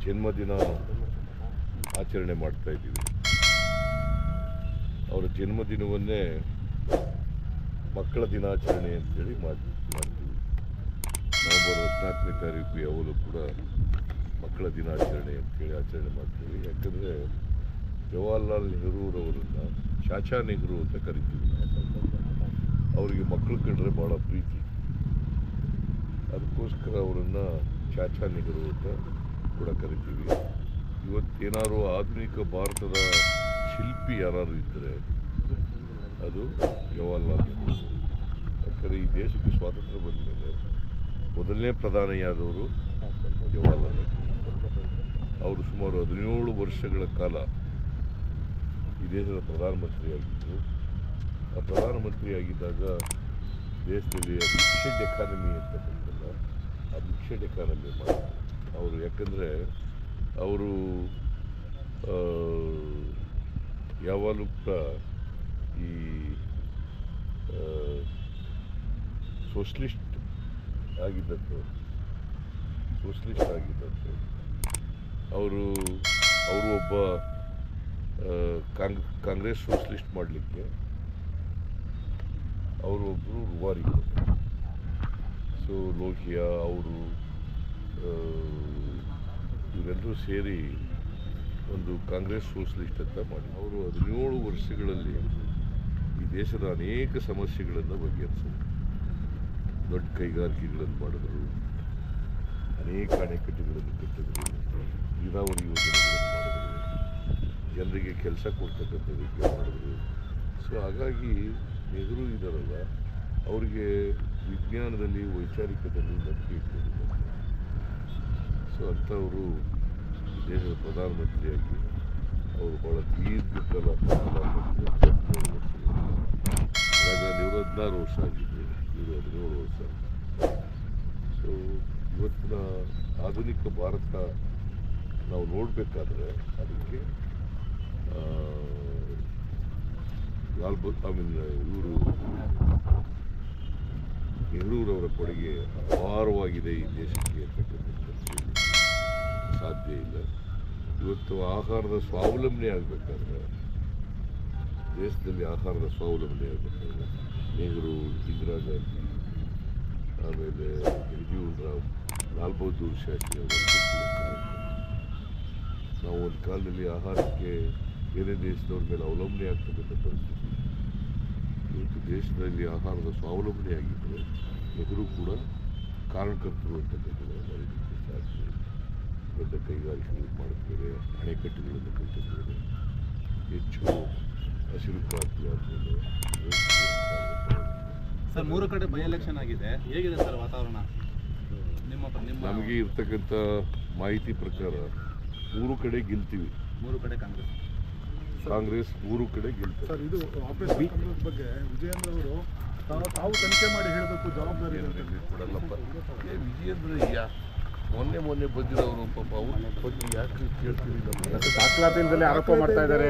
ಜನ್ಮದಿನ ಆಚರಣೆ ಮಾಡ್ತಾ ಇದ್ದೀವಿ. ಅವರ ಜನ್ಮದಿನವನ್ನೇ ಮಕ್ಕಳ ದಿನಾಚರಣೆ ಅಂತೇಳಿ ಮಾಡ್ತೀವಿ. ನವೆಂಬರ್ 14ನೇ ತಾರೀಕು ಯಾವಾಗಲೂ ಕೂಡ ಮಕ್ಕಳ ದಿನಾಚರಣೆ ಅಂತೇಳಿ ಆಚರಣೆ ಮಾಡ್ತೀವಿ. ಯಾಕಂದರೆ ಜವಾಹರ್ಲಾಲ್ ನೆಹರೂರವರನ್ನು ಚಾಚಾ ನೆಹರು ಅಂತ ಕರಿತೀವಿ. ಅವರಿಗೆ ಮಕ್ಕಳು ಕಂಡ್ರೆ ಭಾಳ ಪ್ರೀತಿ, ಅದಕ್ಕೋಸ್ಕರ ಅವರನ್ನು ಚಾಚಾ ನೆಹರು ಅಂತ ಕೂಡ ಕರಿತೀವಿ. ಇವತ್ತೇನಾದ್ರು ಆಧುನಿಕ ಭಾರತದ ಶಿಲ್ಪಿ ಯಾರು ಇದ್ದರೆ ಅದು ಜವಾಹರ್ಲಾಲ್ ನೆಹರು. ಯಾಕಂದರೆ ಈ ದೇಶಕ್ಕೆ ಸ್ವಾತಂತ್ರ್ಯ ಬಂದ ಮೇಲೆ ಮೊದಲನೇ ಪ್ರಧಾನಿಯಾದವರು ಜವಾಹರ್ಲಾಲ್ ನೆಹರು. ಅವರು ಸುಮಾರು 17 ವರ್ಷಗಳ ಕಾಲ ಈ ದೇಶದ ಪ್ರಧಾನಮಂತ್ರಿಯಾಗಿದ್ದರು. ಆ ಪ್ರಧಾನಮಂತ್ರಿಯಾಗಿದ್ದಾಗ ದೇಶದಲ್ಲಿ ಮಿಕ್ಸೆಡ್ ಎಕಾನಮಿ ಅಂತ ಬಂದಲ್ಲ, ಆ ಮಿಕ್ಸೆಡ್ ಎಕಾನಮಿ ಮಾಡಿದ್ರು ಅವರು. ಯಾಕಂದರೆ ಅವರು ಯಾವಾಗಲೂ ಕೂಡ ಈ ಸೋಷಲಿಸ್ಟ್ ಆಗಿದ್ದದ್ದು ಅವರು ಒಬ್ಬ ಕಾಂಗ್ರೆಸ್ ಸೋಷಲಿಸ್ಟ್ ಮಾಡಲಿಕ್ಕೆ ಅವರು ಒಬ್ಬರು ರೂವಾರಿ. ಸೊ ಲೋಹಿಯಾ ಅವರು ಇವರೆಲ್ಲರೂ ಸೇರಿ ಒಂದು ಕಾಂಗ್ರೆಸ್ ಸೋಷಲಿಸ್ಟ್ ಅಂತ ಮಾಡಿ ಅವರು 17 ವರ್ಷಗಳಲ್ಲಿ ಈ ದೇಶದ ಅನೇಕ ಸಮಸ್ಯೆಗಳನ್ನು ಬಗೆಹರಿಸಿದರು. ದೊಡ್ಡ ಕೈಗಾರಿಕೆಗಳನ್ನು ಮಾಡಿದರು, ಅನೇಕ ಅಣೆಕಟ್ಟುಗಳನ್ನು ಕಟ್ಟಿದರು, ನೀರಾವರಿ ಯೋಜನೆಗಳನ್ನು ಮಾಡಿದರು, ಜನರಿಗೆ ಕೆಲಸ ಕೊಡ್ತಕ್ಕಂಥದ್ದಕ್ಕೆ ಮಾಡಿದರು. ಸೊ ಹಾಗಾಗಿ ನೆಹರು ಇದ್ದಾರಲ್ಲ, ಅವರಿಗೆ ವಿಜ್ಞಾನದಲ್ಲಿ ವೈಚಾರಿಕದಲ್ಲಿ ನಂಬಿಕೆ ಇಟ್ಟಿದ್ದಾರೆ. ಸೊ ಅಂಥವರು ದೇಶದ ಪ್ರಧಾನಮಂತ್ರಿಯಾಗಿ ಅವರು ಭಾಳ ದೀರ್ಘಕಾಲ ಪ್ರಧಾನಮಂತ್ರಿ. ಇವರು 16 ವರ್ಷ ಆಗಿದ್ದು, ಇವರು 17 ವರ್ಷ. ಸೊ ಇವತ್ತಿನ ಆಧುನಿಕ ಭಾರತ ನಾವು ನೋಡಬೇಕಾದ್ರೆ ಅದಕ್ಕೆ ಇವರು ನೆಹರೂರವರ ಕೊಡುಗೆ ಅಪಾರವಾಗಿದೆ ಈ ದೇಶಕ್ಕೆ ಅಂತಕ್ಕಂಥದ್ದು ಸಾಧ್ಯ ಇಲ್ಲ. ಇವತ್ತು ಆಹಾರದ ಸ್ವಾವಲಂಬನೆ ಆಗಬೇಕಾದ್ರೆ, ದೇಶದಲ್ಲಿ ಆಹಾರದ ಸ್ವಾವಲಂಬನೆ ಆಗಬೇಕಾದ್ರೆ ನೆಹರು, ಇಂದಿರಾ ಗಾಂಧಿ, ಆಮೇಲೆ ಜಗಜೀವನರಾಮ್, ಲಾಲ್ ಬಹದ್ದೂರ್ ಶಾಸ್ತ್ರಿ ಅವರು. ನಾವು ಒಂದು ಕಾಲದಲ್ಲಿ ಆಹಾರಕ್ಕೆ ಬೇರೆ ದೇಶದವ್ರ ಮೇಲೆ ಅವಲಂಬನೆ ಆಗ್ತಕ್ಕಂಥ ಪರಿಸ್ಥಿತಿ. ಇವತ್ತು ದೇಶದಲ್ಲಿ ಆಹಾರದ ಸ್ವಾವಲಂಬನೆ ಆಗಿದ್ದರೆ ನೆಹರು ಕೂಡ ಕಾರಣಕರ್ತರು ಅಂತಕ್ಕಂಥದ್ದು ಮರೀಲಿಕ್ಕೆ ಸಾಧ್ಯ. ದೊಡ್ಡ ಕೈಗಾರಿಕೆಗಳು ಮಾಡುತ್ತೇವೆ, ಅಣೆಕಟ್ಟುಗಳನ್ನು ಕಟ್ಟಿದ್ದೇವೆ, ಹೆಚ್ಚು ಹಸಿರು ಕ್ರಾಂತಿ ಆದಮೇಲೆ. ಸರ್, 3 ಕಡೆ ಬೈ ಎಲೆಕ್ಷನ್ ಆಗಿದೆ, ಹೇಗಿದೆ ಸರ್ ವಾತಾವರಣ? ನಮಗೆ ಇರ್ತಕ್ಕಂಥ ಮಾಹಿತಿ ಪ್ರಕಾರ 3 ಕಡೆ ಗೆಲ್ತೀವಿ. 3 ಕಡೆ ಕಾಂಗ್ರೆಸ್ 3 ಕಡೆ ಗೆಲ್ತೀವಿ. ಸರ್, ಇದು ಆಪರೇಷನ್ ಕಮಲದ ಬಗ್ಗೆ ವಿಜಯೇಂದ್ರ ಅವರು ತಾವು ತನಿಖೆ ಮಾಡಿ ಹೇಳಬೇಕು, ಜವಾಬ್ದಾರಿ ಕೊಡಲ್ಲಪ್ಪ. ವಿಜಯೇಂದ್ರ ಮೊನ್ನೆ ಬಂದಿರೋರು ಪಾಪ ಅವ್ರ ಬಗ್ಗೆ ಯಾಕೆ ಕೇಳ್ತೀವಿ? ದಾಖಲಾತಿ ಇಲ್ಲದೆ ಆರೋಪ ಮಾಡ್ತಾ ಇದ್ದಾರೆ.